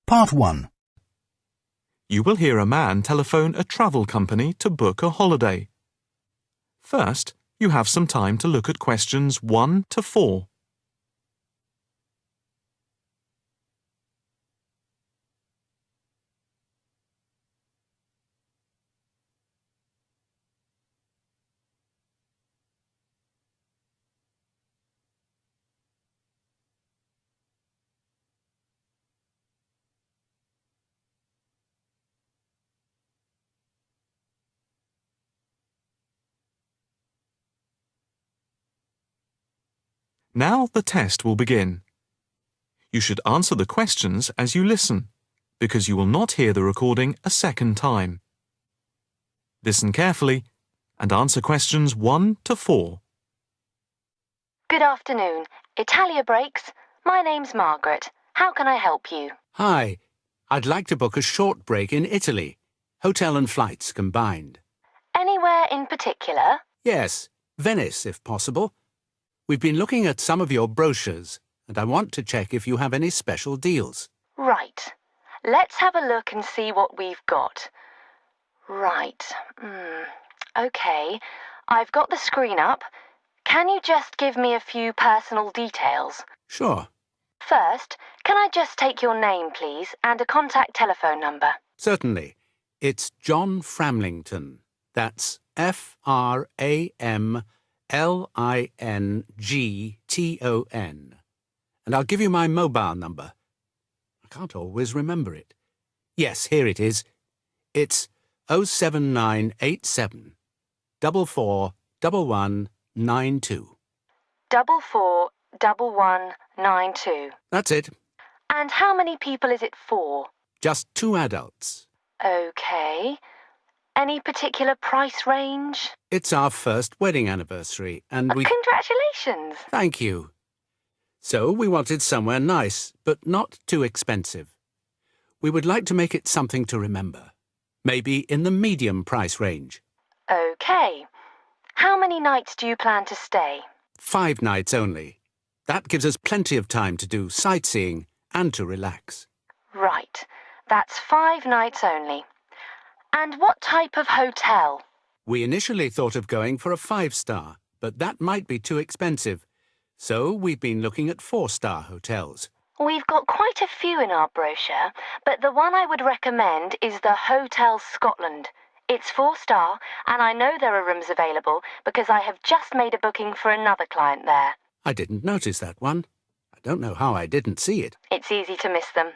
Part 1. You will hear a man telephone a travel company to book a holiday. First, you have some time to look at questions 1 to 4. Now the test will begin. You should answer the questions as you listen, because you will not hear the recording a second time. Listen carefully and answer questions 1 to 4. Good afternoon. Italia Breaks. My name's Margaret. How can I help you? Hi. I'd like to book a short break in Italy. Hotel and flights combined. Anywhere in particular? Yes, Venice if possible. We've been looking at some of your brochures, and I want to check if you have any special deals. Right. Let's have a look and see what we've got. Right. OK. I've got the screen up. Can you just give me a few personal details? Sure. First, can I just take your name, please, and a contact telephone number? Certainly. It's John Framlington. That's Framlington. And I'll give you my mobile number. I can't always remember it. Yes, here it is. It's 07987 441192. 441192. That's it. And how many people is it for? Just 2 adults. OK. Any particular price range? It's our first wedding anniversary, and we... Congratulations! Thank you. So we wanted somewhere nice, but not too expensive. We would like to make it something to remember. Maybe in the medium price range. OK. How many nights do you plan to stay? 5 nights only. That gives us plenty of time to do sightseeing and to relax. Right. That's 5 nights only. And what type of hotel? We initially thought of going for a 5-star, but that might be too expensive. So we've been looking at 4-star hotels. We've got quite a few in our brochure, but the one I would recommend is the Hotel Scotland. It's 4-star, and I know there are rooms available because I have just made a booking for another client there. I didn't notice that one. I don't know how I didn't see it. It's easy to miss them.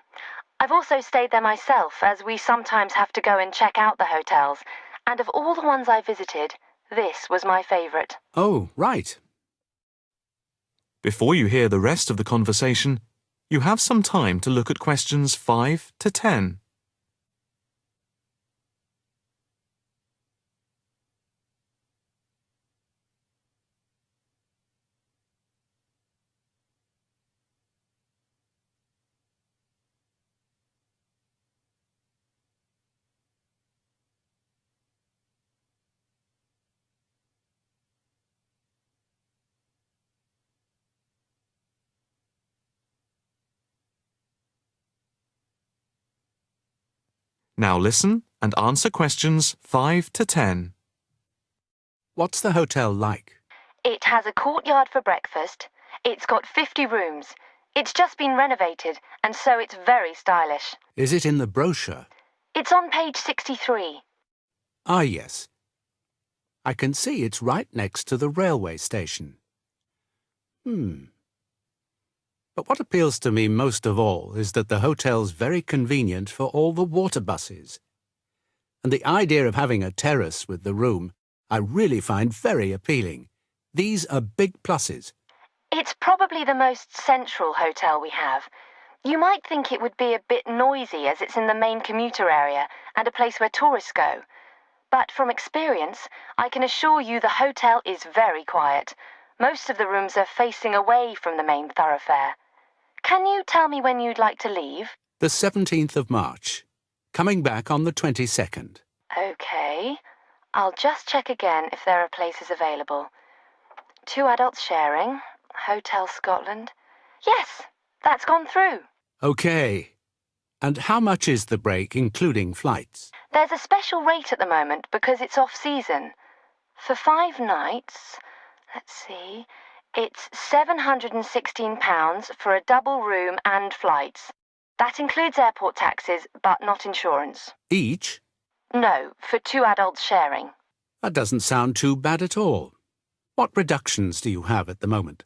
I've also stayed there myself, as we sometimes have to go and check out the hotels. And of all the ones I visited, this was my favourite. Oh, right. Before you hear the rest of the conversation, you have some time to look at questions 5 to 10. Now listen and answer questions 5 to 10. What's the hotel like? It has a courtyard for breakfast. It's got 50 rooms. It's just been renovated, and so it's very stylish. Is it in the brochure? It's on page 63. Ah, yes. I can see it's right next to the railway station. But what appeals to me most of all is that the hotel's very convenient for all the water buses. And the idea of having a terrace with the room, I really find very appealing. These are big pluses. It's probably the most central hotel we have. You might think it would be a bit noisy as it's in the main commuter area and a place where tourists go. But from experience, I can assure you the hotel is very quiet. Most of the rooms are facing away from the main thoroughfare. Can you tell me when you'd like to leave? The 17th of March. Coming back on the 22nd. OK. I'll just check again if there are places available. 2 adults sharing. Hotel Scotland. Yes, that's gone through. OK. And how much is the break, including flights? There's a special rate at the moment because it's off-season. For 5 nights, let's see, it's £716 for a double room and flights. That includes airport taxes, but not insurance. Each? No, for 2 adults sharing. That doesn't sound too bad at all. What reductions do you have at the moment?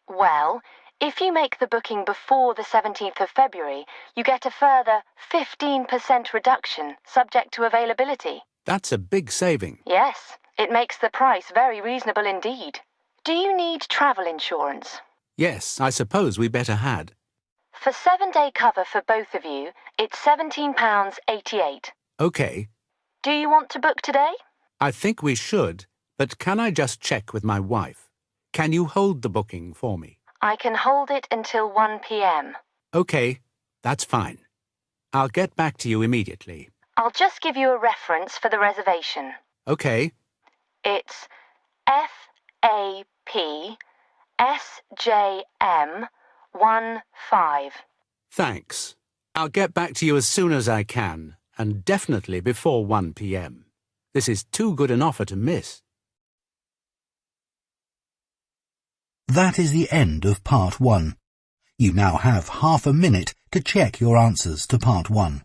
Well, if you make the booking before the 17th of February, you get a further 15% reduction, subject to availability. That's a big saving. Yes, it makes the price very reasonable indeed. Do you need travel insurance? Yes, I suppose we better had. For 7-day cover for both of you, it's £17.88. OK. Do you want to book today? I think we should, but can I just check with my wife? Can you hold the booking for me? I can hold it until 1 p.m. OK, that's fine. I'll get back to you immediately. I'll just give you a reference for the reservation. OK. It's FAPSJM15. Thanks. I'll get back to you as soon as I can, and definitely before 1 p.m. This is too good an offer to miss. That is the end of Part 1. You now have half a minute to check your answers to Part 1.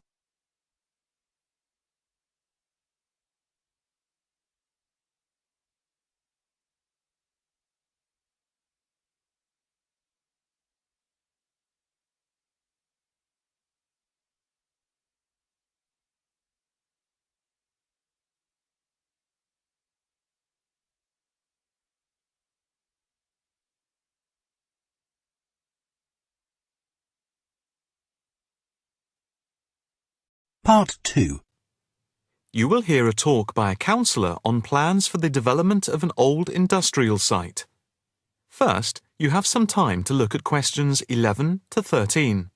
Part 2. You will hear a talk by a counsellor on plans for the development of an old industrial site. First, you have some time to look at questions 11 to 13.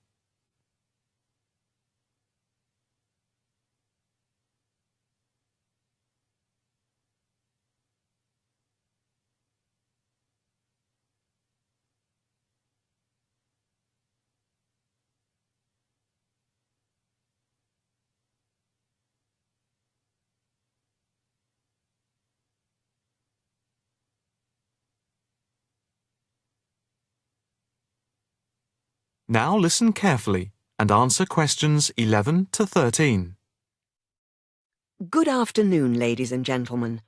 Now listen carefully and answer questions 11 to 13. Good afternoon, ladies and gentlemen.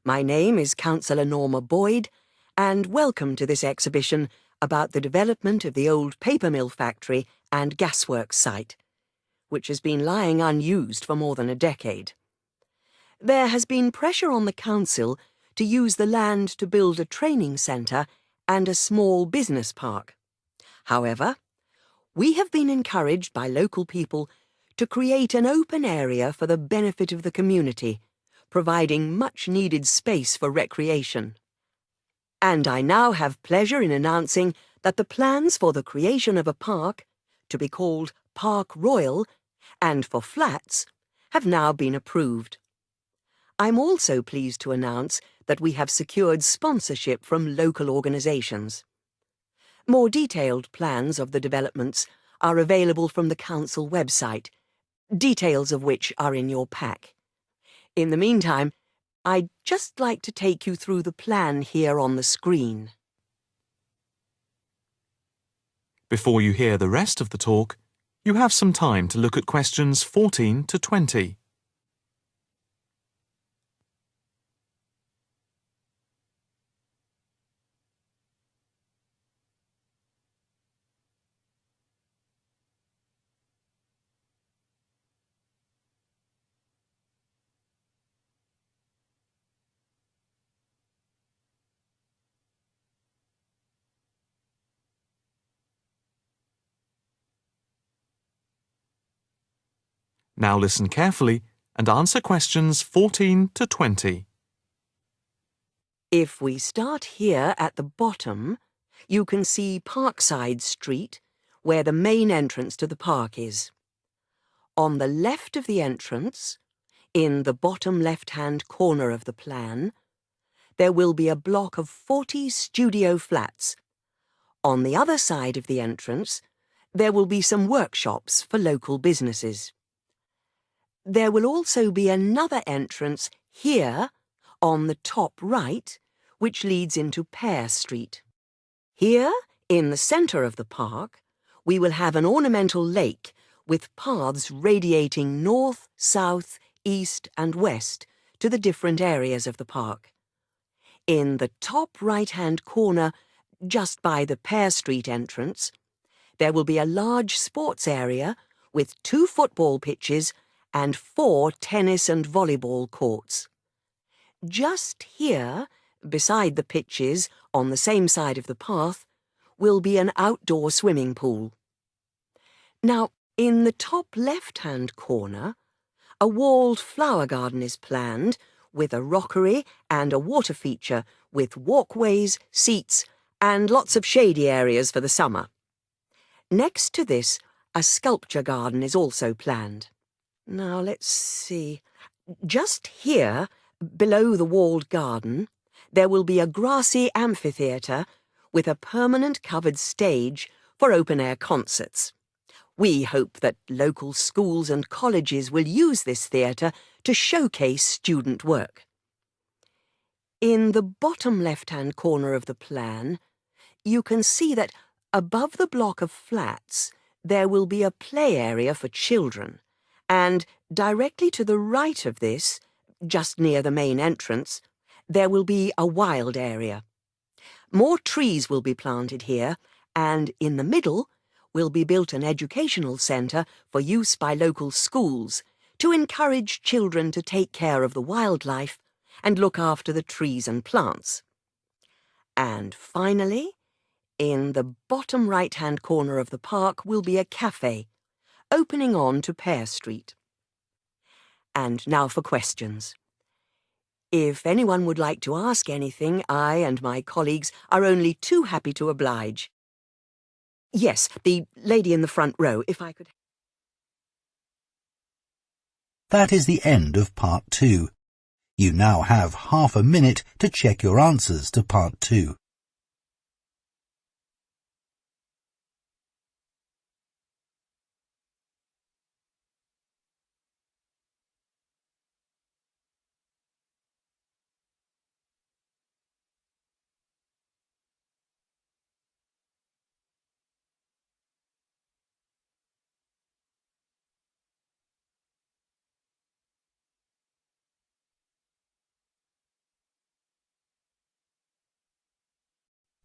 My name is Councillor Norma Boyd, and welcome to this exhibition about the development of the old paper mill factory and gasworks site, which has been lying unused for more than a decade. There has been pressure on the council to use the land to build a training centre and a small business park. However, we have been encouraged by local people to create an open area for the benefit of the community, providing much-needed space for recreation. And I now have pleasure in announcing that the plans for the creation of a park, to be called Park Royal, and for flats, have now been approved. I'm also pleased to announce that we have secured sponsorship from local organisations. More detailed plans of the developments are available from the council website, details of which are in your pack. In the meantime, I'd just like to take you through the plan here on the screen. Before you hear the rest of the talk, you have some time to look at questions 14 to 20. Now listen carefully and answer questions 14 to 20. If we start here at the bottom, you can see Parkside Street, where the main entrance to the park is. On the left of the entrance, in the bottom left-hand corner of the plan, there will be a block of 40 studio flats, On the other side of the entrance, there will be some workshops for local businesses. There will also be another entrance here, on the top right, which leads into Pear Street. Here, in the centre of the park, we will have an ornamental lake with paths radiating north, south, east and west to the different areas of the park. In the top right-hand corner, just by the Pear Street entrance, there will be a large sports area with 2 football pitches and 4 tennis and volleyball courts. Just here, beside the pitches, on the same side of the path, will be an outdoor swimming pool. Now, in the top left-hand corner, a walled flower garden is planned with a rockery and a water feature with walkways, seats and lots of shady areas for the summer. Next to this, a sculpture garden is also planned. Now, let's see. Just here, below the walled garden, there will be a grassy amphitheatre with a permanent covered stage for open-air concerts. We hope that local schools and colleges will use this theatre to showcase student work. In the bottom left-hand corner of the plan, you can see that above the block of flats there will be a play area for children, and directly to the right of this, just near the main entrance, there will be a wild area. More trees will be planted here, and in the middle will be built an educational centre for use by local schools to encourage children to take care of the wildlife and look after the trees and plants. And finally, in the bottom right-hand corner of the park will be a cafe, opening on to Pear Street. And now for questions. If anyone would like to ask anything, I and my colleagues are only too happy to oblige. Yes, the lady in the front row, if I could... That is the end of Part 2. You now have half a minute to check your answers to Part 2.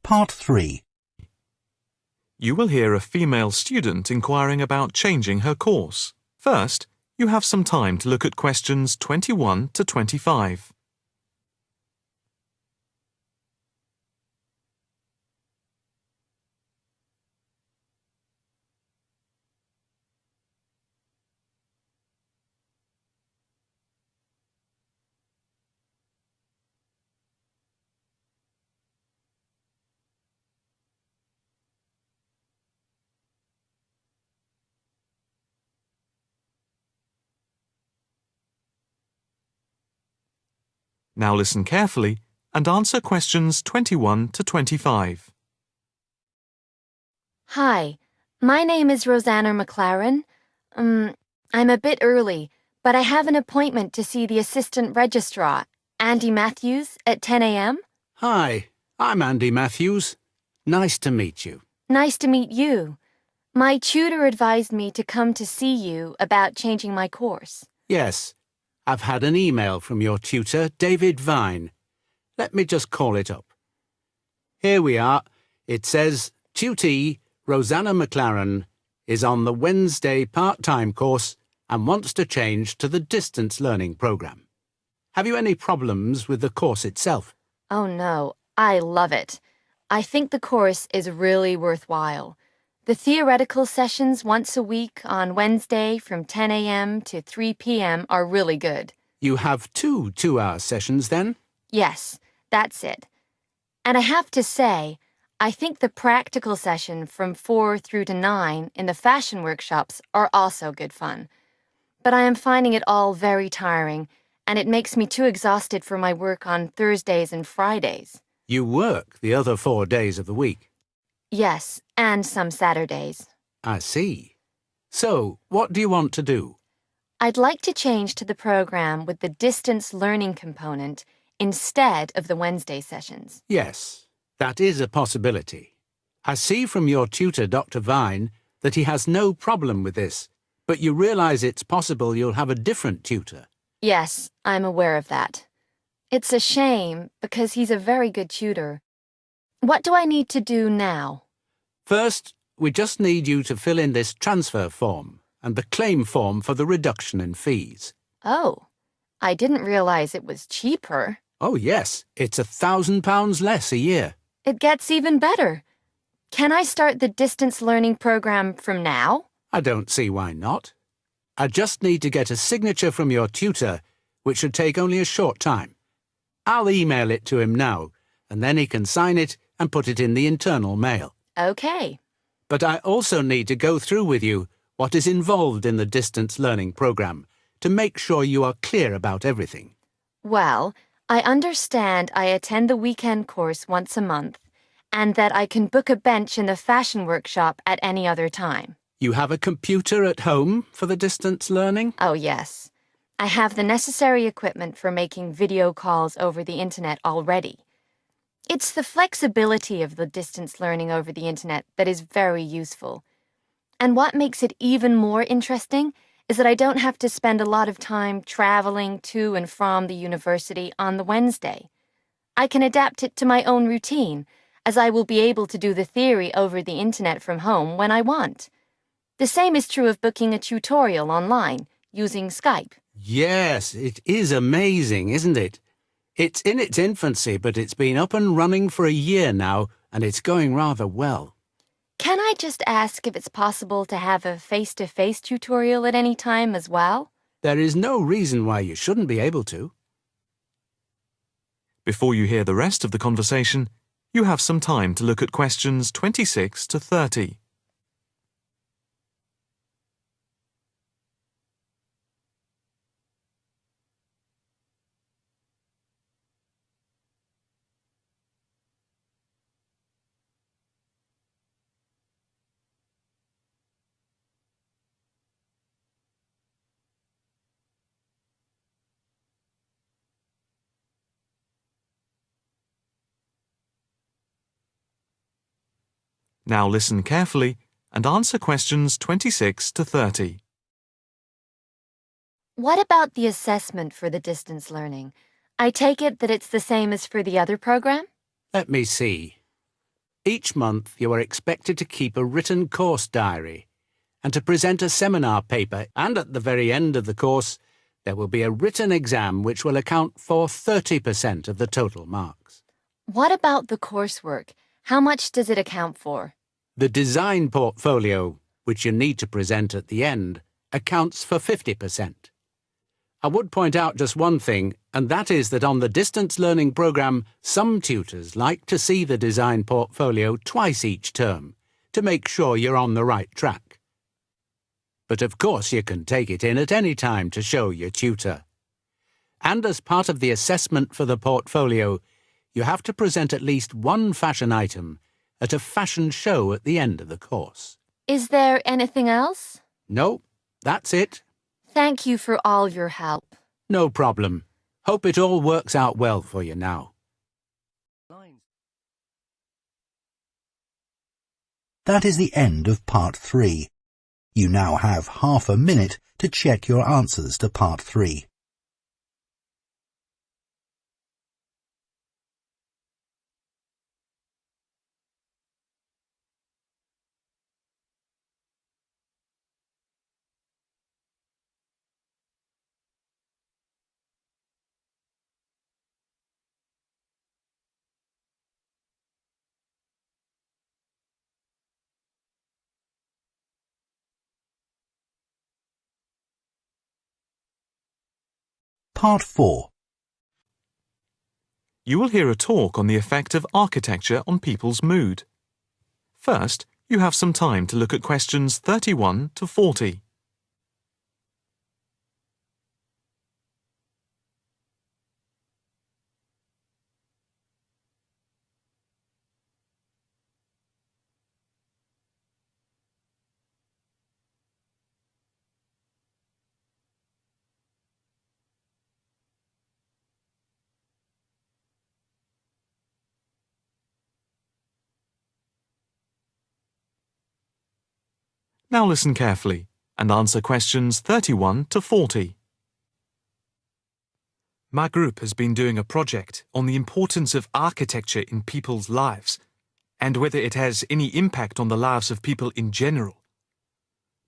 Part 3. You will hear a female student inquiring about changing her course. First, you have some time to look at questions 21 to 25. Now listen carefully and answer questions 21 to 25. Hi, my name is Rosanna McLaren. I'm a bit early, but I have an appointment to see the assistant registrar, Andy Matthews, at 10 a.m. Hi, I'm Andy Matthews. Nice to meet you. Nice to meet you. My tutor advised me to come to see you about changing my course. Yes, I've had an email from your tutor, David Vine. Let me just call it up. Here we are. It says, Tutee Rosanna McLaren is on the Wednesday part-time course and wants to change to the distance learning programme. Have you any problems with the course itself? Oh no, I love it. I think the course is really worthwhile. The theoretical sessions once a week on Wednesday from 10 a.m. to 3 p.m. are really good. You have 2 two-hour sessions then? Yes, that's it. And I have to say, I think the practical session from 4 through to 9 in the fashion workshops are also good fun. But I am finding it all very tiring, and it makes me too exhausted for my work on Thursdays and Fridays. You work the other 4 days of the week. Yes, and some Saturdays. I see. So, what do you want to do? I'd like to change to the program with the distance learning component instead of the Wednesday sessions. Yes, that is a possibility. I see from your tutor, Dr. Vine, that he has no problem with this, but you realize it's possible you'll have a different tutor. Yes, I'm aware of that. It's a shame because he's a very good tutor. What do I need to do now? First, we just need you to fill in this transfer form and the claim form for the reduction in fees. Oh, I didn't realize it was cheaper. Oh yes, it's £1,000 less a year. It gets even better. Can I start the distance learning program from now? I don't see why not. I just need to get a signature from your tutor, which should take only a short time. I'll email it to him now, and then he can sign it and put it in the internal mail. Okay. But I also need to go through with you what is involved in the distance learning program to make sure you are clear about everything. Well, I understand I attend the weekend course once a month, and that I can book a bench in the fashion workshop at any other time. You have a computer at home for the distance learning? Oh, yes. I have the necessary equipment for making video calls over the internet already. It's the flexibility of the distance learning over the internet that is very useful. And what makes it even more interesting is that I don't have to spend a lot of time traveling to and from the university on the Wednesday. I can adapt it to my own routine, as I will be able to do the theory over the internet from home when I want. The same is true of booking a tutorial online using Skype. Yes, it is amazing, isn't it? It's in its infancy, but it's been up and running for a year now, and it's going rather well. Can I just ask if it's possible to have a face-to-face tutorial at any time as well? There is no reason why you shouldn't be able to. Before you hear the rest of the conversation, you have some time to look at questions 26 to 30. Now listen carefully and answer questions 26 to 30. What about the assessment for the distance learning? I take it that it's the same as for the other program? Let me see. Each month you are expected to keep a written course diary and to present a seminar paper, and at the very end of the course there will be a written exam which will account for 30% of the total marks. What about the coursework? How much does it account for? The design portfolio, which you need to present at the end, accounts for 50%. I would point out just one thing, and that is that on the distance learning program, some tutors like to see the design portfolio twice each term to make sure you're on the right track. But of course you can take it in at any time to show your tutor. And as part of the assessment for the portfolio, you have to present at least one fashion item at a fashion show at the end of the course. Is there anything else? No, that's it. Thank you for all your help. No problem. Hope it all works out well for you now. That is the end of part 3. You now have half a minute to check your answers to part 3. Part 4. You will hear a talk on the effect of architecture on people's mood. First, you have some time to look at questions 31 to 40. Now listen carefully and answer questions 31 to 40. My group has been doing a project on the importance of architecture in people's lives and whether it has any impact on the lives of people in general.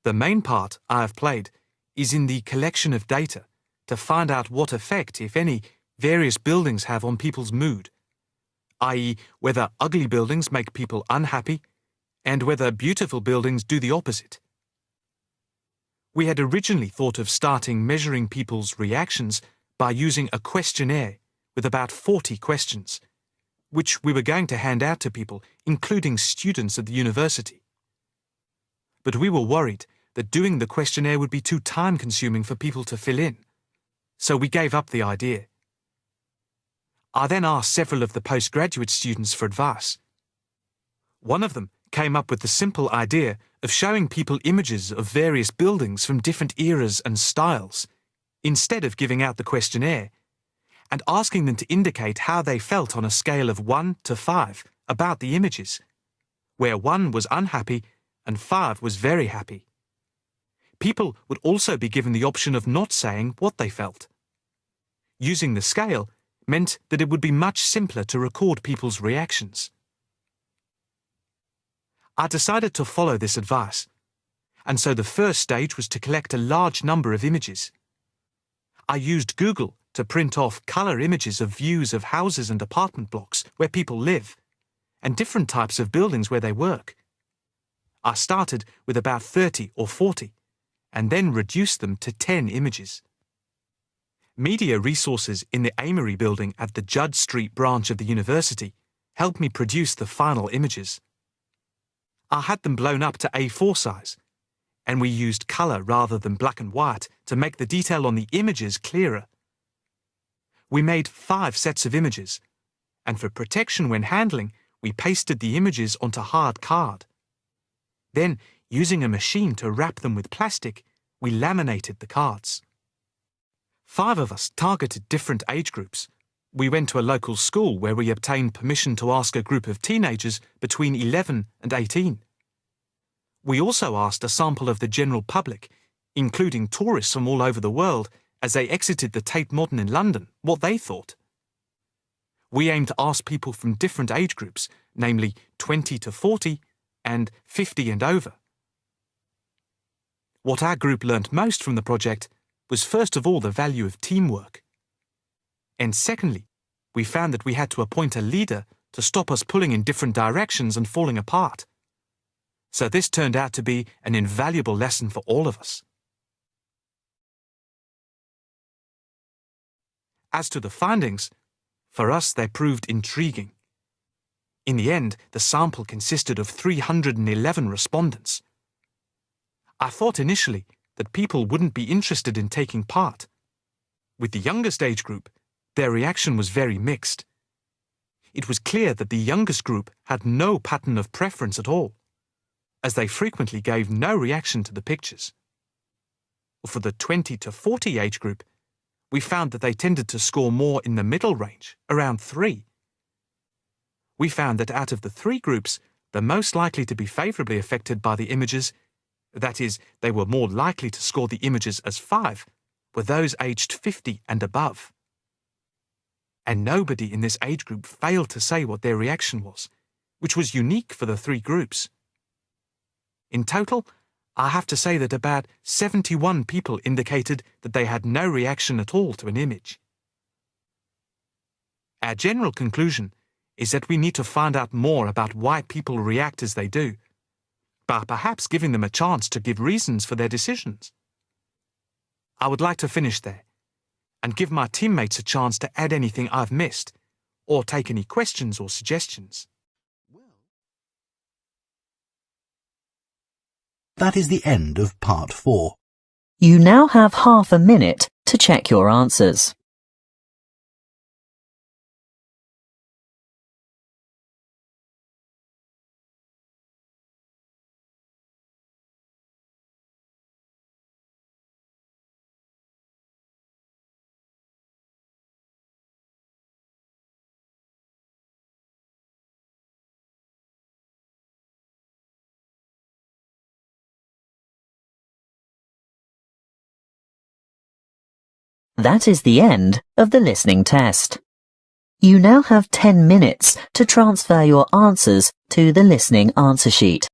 The main part I have played is in the collection of data to find out what effect, if any, various buildings have on people's mood, i.e., whether ugly buildings make people unhappy and whether beautiful buildings do the opposite. We had originally thought of starting measuring people's reactions by using a questionnaire with about 40 questions, which we were going to hand out to people, including students at the university. But we were worried that doing the questionnaire would be too time-consuming for people to fill in, so we gave up the idea. I then asked several of the postgraduate students for advice. One of them came up with the simple idea of showing people images of various buildings from different eras and styles, instead of giving out the questionnaire, and asking them to indicate how they felt on a scale of 1 to 5 about the images, where 1 was unhappy and 5 was very happy. People would also be given the option of not saying what they felt. Using the scale meant that it would be much simpler to record people's reactions. I decided to follow this advice, and so the first stage was to collect a large number of images. I used Google to print off color images of views of houses and apartment blocks where people live, and different types of buildings where they work. I started with about 30 or 40, and then reduced them to 10 images. Media resources in the Amory building at the Judd Street branch of the university helped me produce the final images. I had them blown up to A4 size, and we used color rather than black and white to make the detail on the images clearer. We made 5 sets of images, and for protection when handling, we pasted the images onto hard card. Then, using a machine to wrap them with plastic, we laminated the cards. 5 of us targeted different age groups. We went to a local school where we obtained permission to ask a group of teenagers between 11 and 18. We also asked a sample of the general public, including tourists from all over the world, as they exited the Tate Modern in London, what they thought. We aimed to ask people from different age groups, namely 20 to 40 and 50 and over. What our group learnt most from the project was first of all the value of teamwork. And secondly, we found that we had to appoint a leader to stop us pulling in different directions and falling apart. So this turned out to be an invaluable lesson for all of us. As to the findings, for us they proved intriguing. In the end, the sample consisted of 311 respondents. I thought initially that people wouldn't be interested in taking part. With the youngest age group, their reaction was very mixed. It was clear that the youngest group had no pattern of preference at all, as they frequently gave no reaction to the pictures. For the 20 to 40 age group, we found that they tended to score more in the middle range, around 3. We found that out of the 3 groups, the most likely to be favourably affected by the images, that is, they were more likely to score the images as 5, were those aged 50 and above. And nobody in this age group failed to say what their reaction was, which was unique for the 3 groups. In total, I have to say that about 71 people indicated that they had no reaction at all to an image. Our general conclusion is that we need to find out more about why people react as they do, by perhaps giving them a chance to give reasons for their decisions. I would like to finish there and give my teammates a chance to add anything I've missed or take any questions or suggestions. That is the end of part 4. You now have half a minute to check your answers. That is the end of the listening test. You now have 10 minutes to transfer your answers to the listening answer sheet.